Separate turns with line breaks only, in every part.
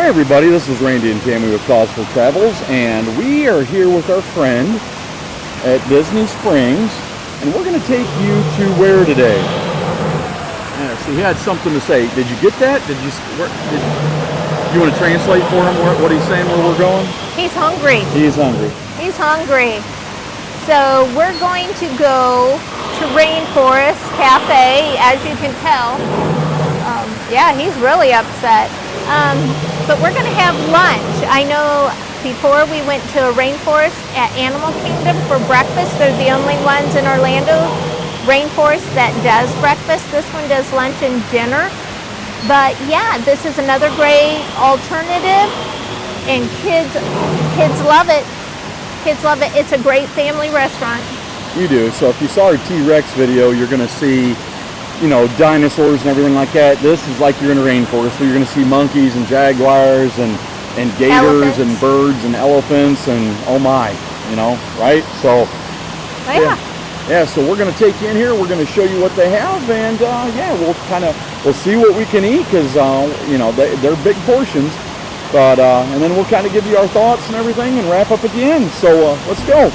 Hey everybody, this is Randy and Tammy with Cause for Travels, and we are here with our friend at Disney Springs, and we're going to take you to where today? Yeah, so he had something to say. Did you get that? You want to translate for him what he's saying, where we're going?
He's hungry.
He's hungry.
He's hungry. So we're going to go to Rainforest Cafe, as you can tell. Yeah, he's really upset. But we're going to have lunch. I know before we went to a rainforest at Animal Kingdom for breakfast. They're the only ones in Orlando rainforest that does breakfast. This one does lunch and dinner. But yeah, this is another great alternative, and kids love it. Kids love it. It's a great family restaurant.
You do. So if you saw our T-Rex video, you're going to see, you know, dinosaurs and everything like that. This is like you're in a rainforest, so you're going to see monkeys and jaguars and gators
Elephants.
and birds and elephants and oh my, you know, right? So yeah, so we're going to take you in here. We're going to show you what they have, and yeah, we'll see what we can eat, because you know, they're big portions, but and then we'll kind of give you our thoughts and everything and wrap up at the end. So let's go.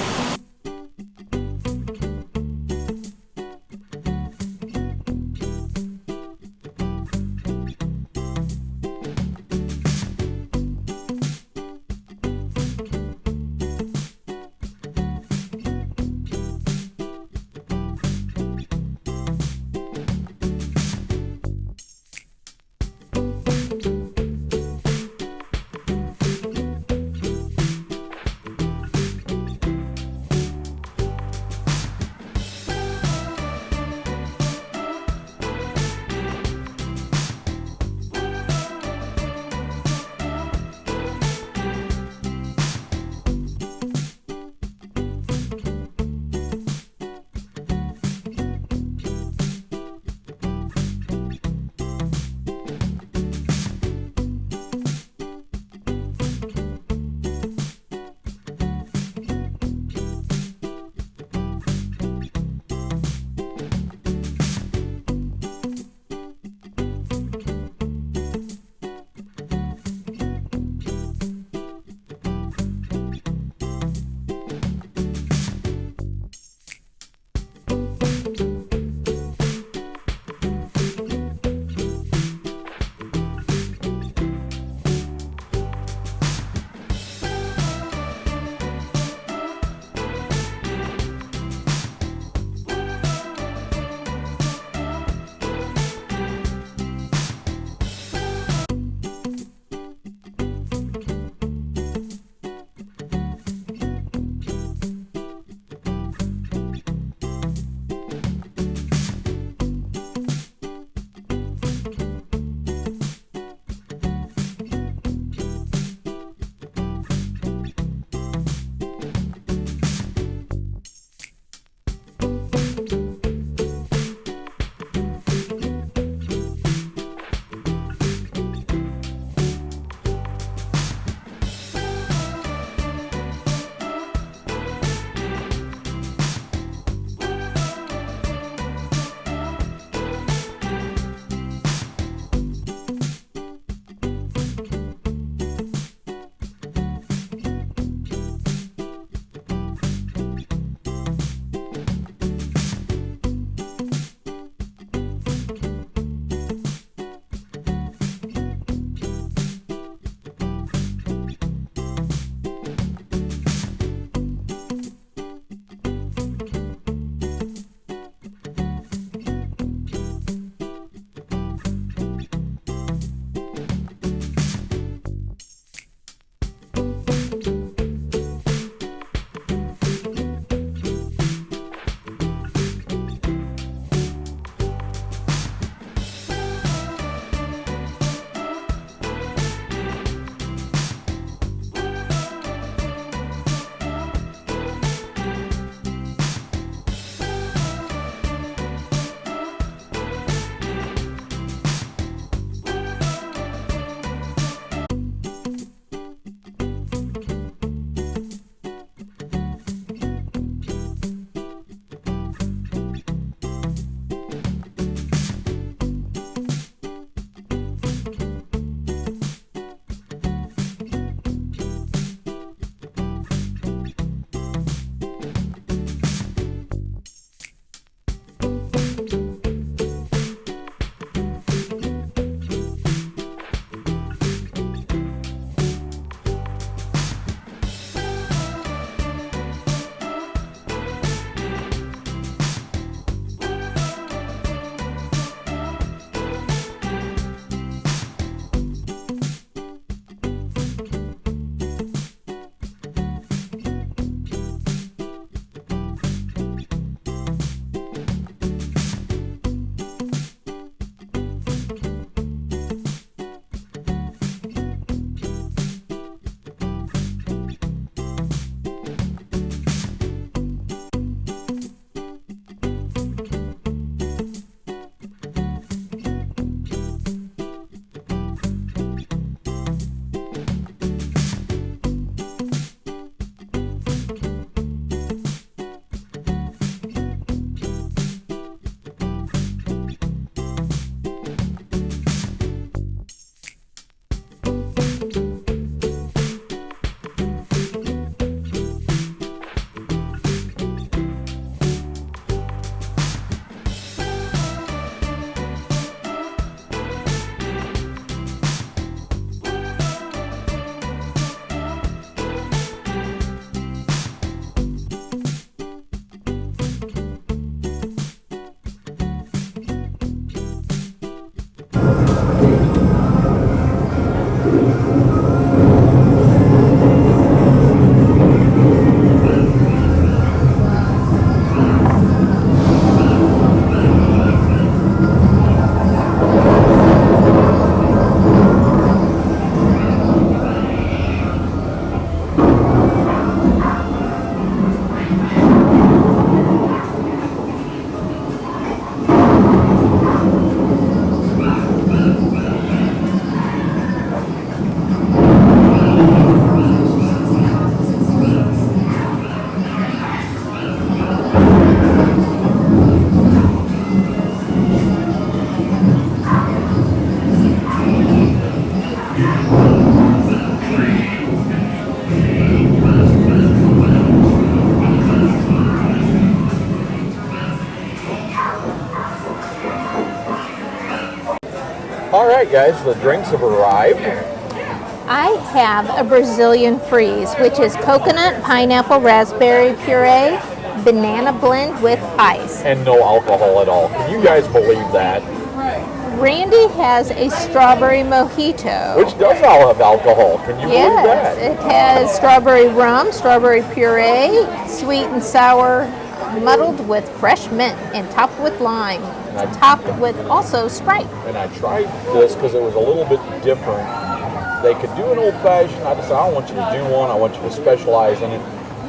right, guys, the drinks have arrived.
I have a Brazilian freeze, which is coconut, pineapple, raspberry puree, banana blend with ice.
And no alcohol at all. Can you guys believe that?
Randy has a strawberry mojito.
Which does all have alcohol. Can you believe that?
It has strawberry rum, strawberry puree, sweet and sour, muddled with fresh mint and topped with lime. Topped with also Sprite.
And I tried this because it was a little bit different. They could do an old-fashioned. I decided, I don't want you to do one. I want you to specialize in it.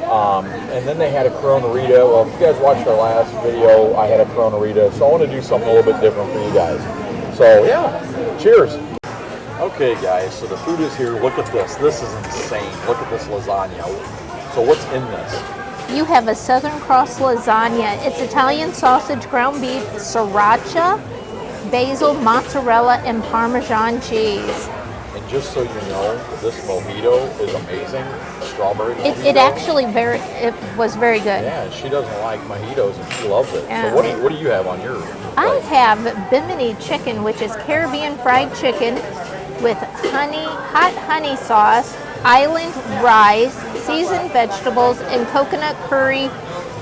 And then they had a Corona Rita. Well, if you guys watched our last video, I had a Corona Rita. So I want to do something a little bit different for you guys. So, yeah, cheers. Okay, guys, so the food is here. Look at this. This is insane. Look at this lasagna. So what's in this?
You have a Southern Cross lasagna. It's Italian sausage, ground beef, sriracha, basil, mozzarella, and Parmesan cheese.
And just so you know, this mojito is amazing. Strawberry mojito.
It actually was very good.
Yeah, she doesn't like mojitos and she loves it.
Yeah.
So what do you have on your plate?
I have bimini chicken, which is Caribbean fried chicken with hot honey sauce, island rice, seasoned vegetables, and coconut curry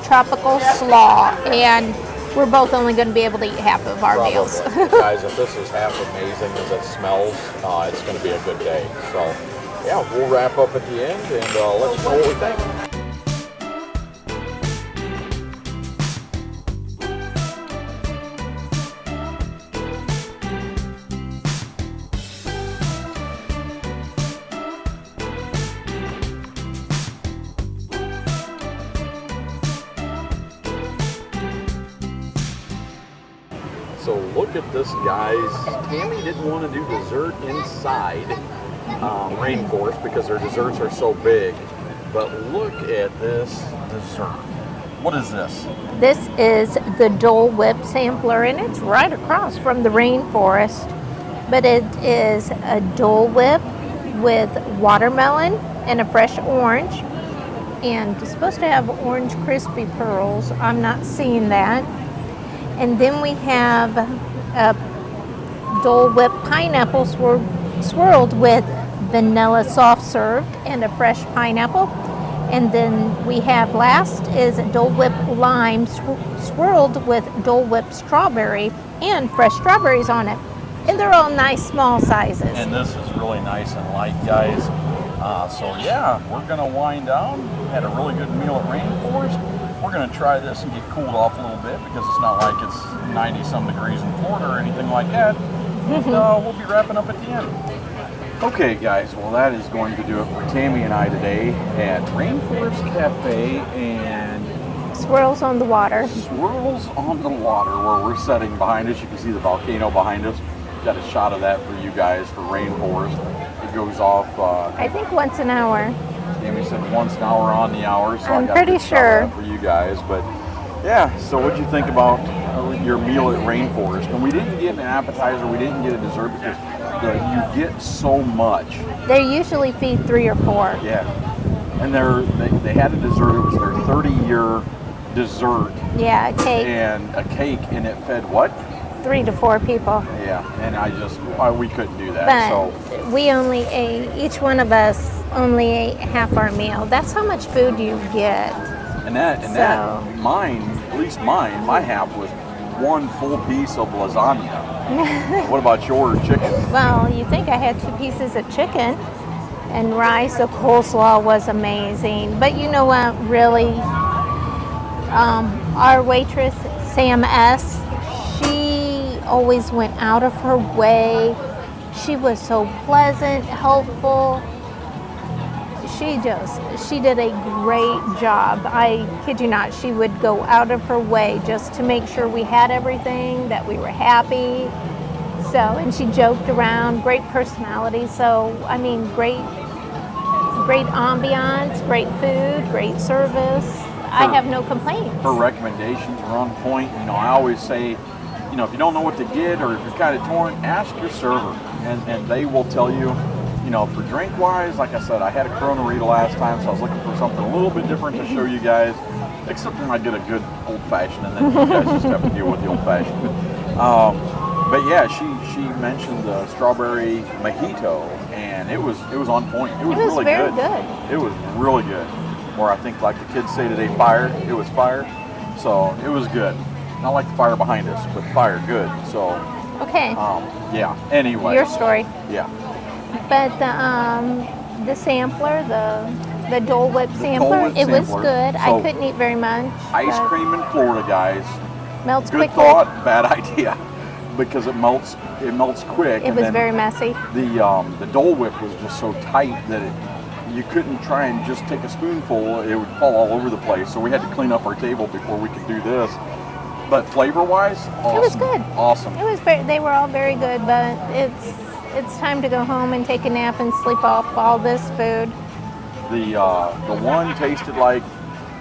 tropical slaw. And we're both only going to be able to eat half of our meals.
Guys, if this is half amazing as it smells, it's going to be a good day. So, yeah, we'll wrap up at the end and let you know what we think. So look at this, guys. Tammy didn't want to do dessert inside Rainforest because their desserts are so big. But look at this dessert. What is this?
This is the Dole Whip sampler, and it's right across from the Rainforest. But it is a Dole Whip with watermelon and a fresh orange. And it's supposed to have orange crispy pearls. I'm not seeing that. And then we have a Dole Whip pineapple swirled with vanilla soft serve and a fresh pineapple. And then we have last is Dole Whip lime swirled with Dole Whip strawberry and fresh strawberries on it. And they're all nice small sizes.
And this is really nice and light, guys. So yeah, we're gonna wind down. We had a really good meal at Rainforest. We're going to try this and get cooled off a little bit because it's not like it's 90-some degrees in Florida or anything like that. And we'll be wrapping up at the end. Okay, guys, well, that is going to do it for Tammy and I today at Rainforest Cafe and
Swirls on the Water.
Swirls on the Water, where we're sitting behind us. You can see the volcano behind us. Got a shot of that for you guys for Rainforest. It goes off,
I think once an hour.
Tammy said once an hour on the hour, so
I'm
I got
pretty
a good shot
sure
of that for you guys. But yeah, so what'd you think about your meal at Rainforest? And we didn't get an appetizer, we didn't get a dessert because you get so much.
They usually feed 3 or 4.
Yeah, and they had a dessert. It was their 30-year dessert.
Yeah, a cake.
And a cake, and it fed what?
3 to 4 people.
Yeah, and we couldn't do that.
But
so
we only ate, each one of us only ate half our meal. That's how much food you get.
Mine, at least mine, my half was one full piece of lasagna. What about your chicken?
Well, you think I had 2 pieces of chicken and rice. The coleslaw was amazing. But you know what, really, our waitress, Sam S., she always went out of her way. She was so pleasant, helpful. She did a great job. I kid you not, she would go out of her way just to make sure we had everything, that we were happy. So, and she joked around, great personality. So, I mean, great ambiance, great food, great service. I have no complaints.
Her recommendations were on point. You know, I always say, you know, if you don't know what to get or if you're kind of torn, ask your server and they will tell you. You know, for drink-wise, like I said, I had a Corona Rita last time, so I was looking for something a little bit different to show you guys, except when I get a good old-fashioned, and then you guys just have to deal with the old-fashioned. But yeah, she mentioned the strawberry mojito, and it was on point. It was really
very
good.
good.
It was really good. Or I think, like the kids say today, fire. It was fire. So it was good. Not like the fire behind us, but fire good. So
Okay.
yeah. Anyway.
Your story.
Yeah.
But the sampler, the Dole Whip sampler,
Whip
it was
sampler.
good. I
So,
couldn't eat very much.
Ice
but
cream in Florida, guys.
melts
Good
quickly.
thought, bad idea, because it melts quick.
It
and
was
then
very messy.
the Dole Whip was just so tight that you couldn't try and just take a spoonful; it would fall all over the place. So we had to clean up our table before we could do this. But flavor-wise, awesome.
It was good.
Awesome.
It was they were all very good, but it's time to go home and take a nap and sleep off all this food.
The one tasted like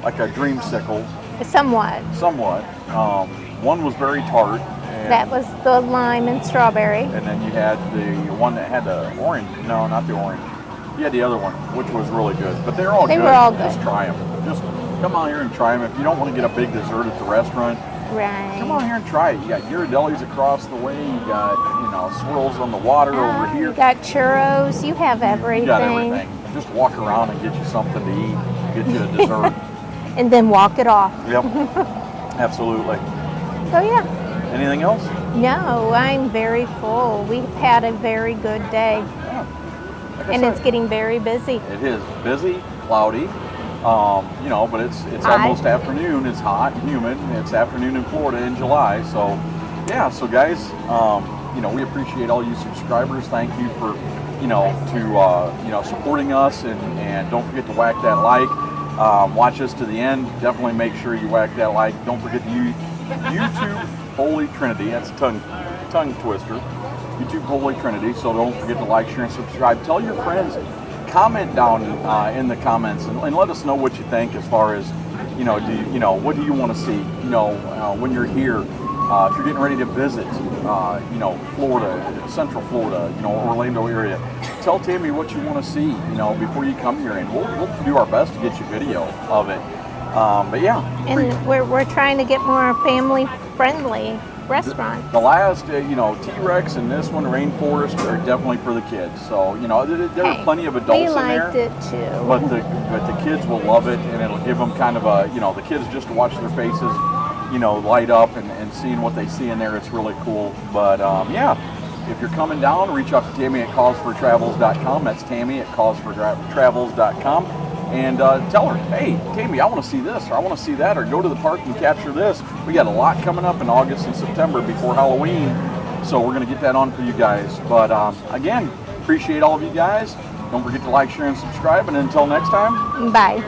a dreamsicle,
Somewhat.
somewhat. One was very tart. And,
That was the lime and strawberry.
And then you had the one that had the orange. No, not the orange. You had the other one, which was really good. But they're all good.
They were all good.
Just try them. Just come out here and try them. If you don't want to get a big dessert at the restaurant,
Right.
come on here and try it. You got Ghirardelli's across the way. You got, swirls on the water over here.
You got churros. You have everything.
You got everything. Just walk around and get you something to eat. Get you a dessert.
And then walk it off.
Yep. Absolutely.
So yeah.
Anything else?
No, I'm very full. We've had a very good day.
Yeah. Like I
And
said,
it's getting very busy.
It is busy, cloudy, but it's
Hot.
almost afternoon. It's hot and humid. It's afternoon in Florida in July. So, yeah. So, guys, we appreciate all you subscribers. Thank you for, supporting us, and don't forget to whack that like. Watch us to the end. Definitely make sure you whack that like. Don't forget the YouTube Holy Trinity. That's a tongue twister. YouTube Holy Trinity. So don't forget to like, share, and subscribe. Tell your friends. Comment down in the comments and let us know what you think as far as what do you want to see when you're here, if you're getting ready to visit Florida, Central Florida, Orlando area. Tell Tammy what you want to see before you come here, and we'll do our best to get you video of it. But yeah,
And we're trying to get more family friendly restaurants.
the last T-Rex and this one, Rainforest, are definitely for the kids. So there are plenty of adults in there.
We liked it too.
But the kids will love it, and it'll give them kind of a, the kids just to watch their faces, light up and seeing what they see in there. It's really cool. But if you're coming down, reach out to Tammy at causfortravels.com. That's Tammy at causfortravels.com. And tell her, hey, Tammy, I want to see this, or I want to see that, or go to the park and capture this. We got a lot coming up in August and September before Halloween, so we're going to get that on for you guys. But again, appreciate all of you guys. Don't forget to like, share, and subscribe. And until next time,
Bye.